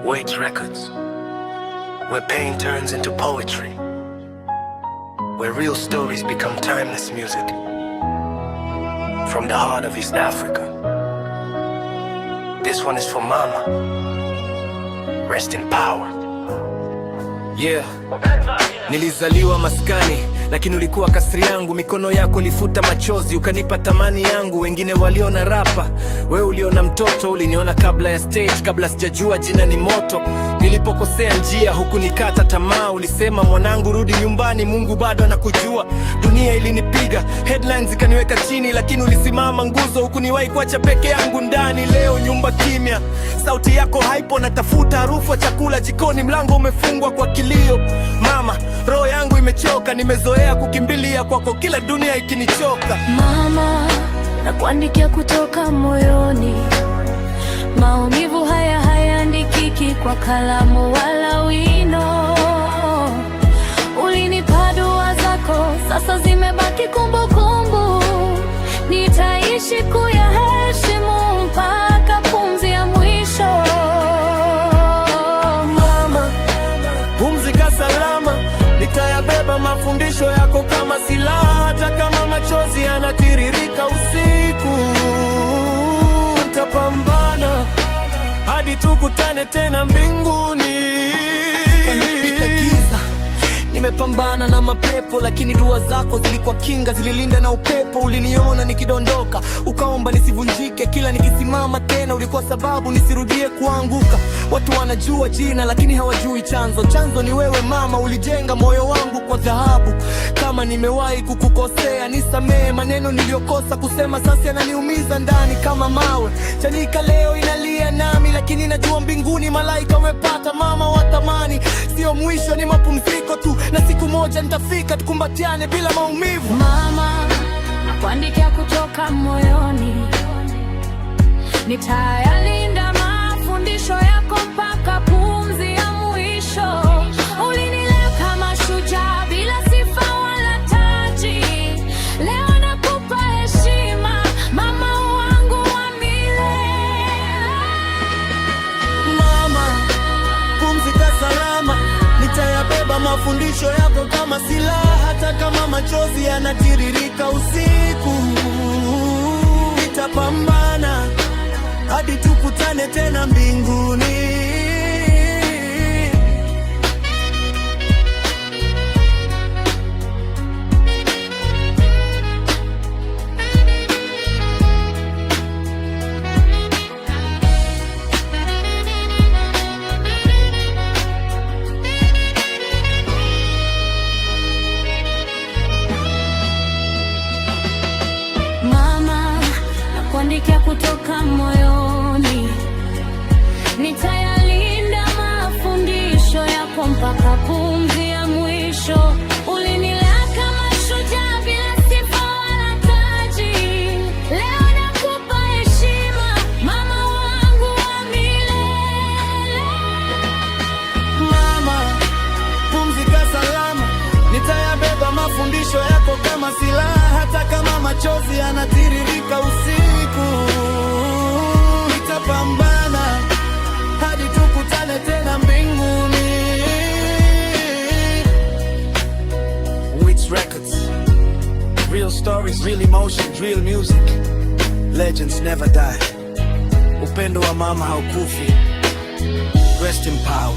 Wait Records, where pain turns into poetry, where real stories become timeless music. From the heart of East Africa, this one is for Mama. Rest in power. Yeah, nilizaliwa maskani, lakini ulikuwa kasri yangu. Mikono yako lifuta machozi, ukanipa tamani yangu. Wengine waliona rapa, wewe uliona mtoto. Uliniona kabla ya stage, kabla sijajua jina ni moto. Nilipokosea njia, huku nikata tamaa. Ulisema mwanangu, rudi nyumbani, Mungu bado anakujua. Dunia ilinipiga, headlines ikaniweka chini, lakini ulisimama nguzo. Huku niwahi kuacha peke yangu ndani. Leo nyumba kimya, sauti yako haipo. Natafuta harufu ya chakula jikoni, mlango umefungwa kwa kilio. Mama, roho yangu imechoka, nimezoea kukimbilia kwako kila dunia ikinichoka. Mama, nakuandikia kutoka moyoni. Maumivu haya hayaandikiki kwa kalamu wala wino. Ulinipa dua zako, sasa zimebaki kumbukumbu. Nitaishi kuyaheshimu mpaka pumzi ya mwisho. Mama, pumzika salama, nitayabeba mafundisho yako kama silaha. Hata kama machozi yanatiririka usiku, nitapambana hadi tukutane tena mbinguni. Nimepambana na mapepo, lakini dua zako zilikuwa kinga, zililinda na upepo. Uliniona nikidondoka, ukaomba nisivunjike. Kila nikisimama tena, ulikuwa sababu nisirudie kuanguka. Watu wanajua jina, lakini hawajui chanzo. Chanzo ni wewe Mama, ulijenga moyo wangu kwa dhahabu. Kama nimewahi kukukosea, nisamehe. Maneno niliyokosa kusema sasa yananiumiza ndani kama mawe. Chanika leo inalia nami, lakini najua mbinguni malaika wamepata Mama wa thamani. Sio mwisho, ni mapumziko tu, na siku moja nitafika, tukumbatiane bila maumivu. Mama, nakuandikia kutoka moyoni. Nitayalinda mafundisho yako mpaka pumzi ya mwisho. Ulinilea kama shujaa bila sifa wala taji. Leo nakupa heshima, Mama wangu wa milele. Mama, pumzika salama, nitayabeba mafundisho yako kama silaha. Hata kama machozi yanatiririka usiku, nitapambana hadi tukutane tena mbinguni. Nakuandikia kutoka moyoni. Nitayalinda mafundisho yako mpaka pumzi ya mwisho. Ulinilea kama shujaa bila sifa wala taji. Leo nakupa heshima, Mama wangu wa milele. Mama, pumzika salama, nitayabeba mafundisho yako kama silaha. Hata kama machozi yanatiririka usiku, nitapambana hadi tukutane tena mbinguni. Wait Records, real stories, real emotions, real music. Legends never die. Upendo wa mama haukufi. Rest in power.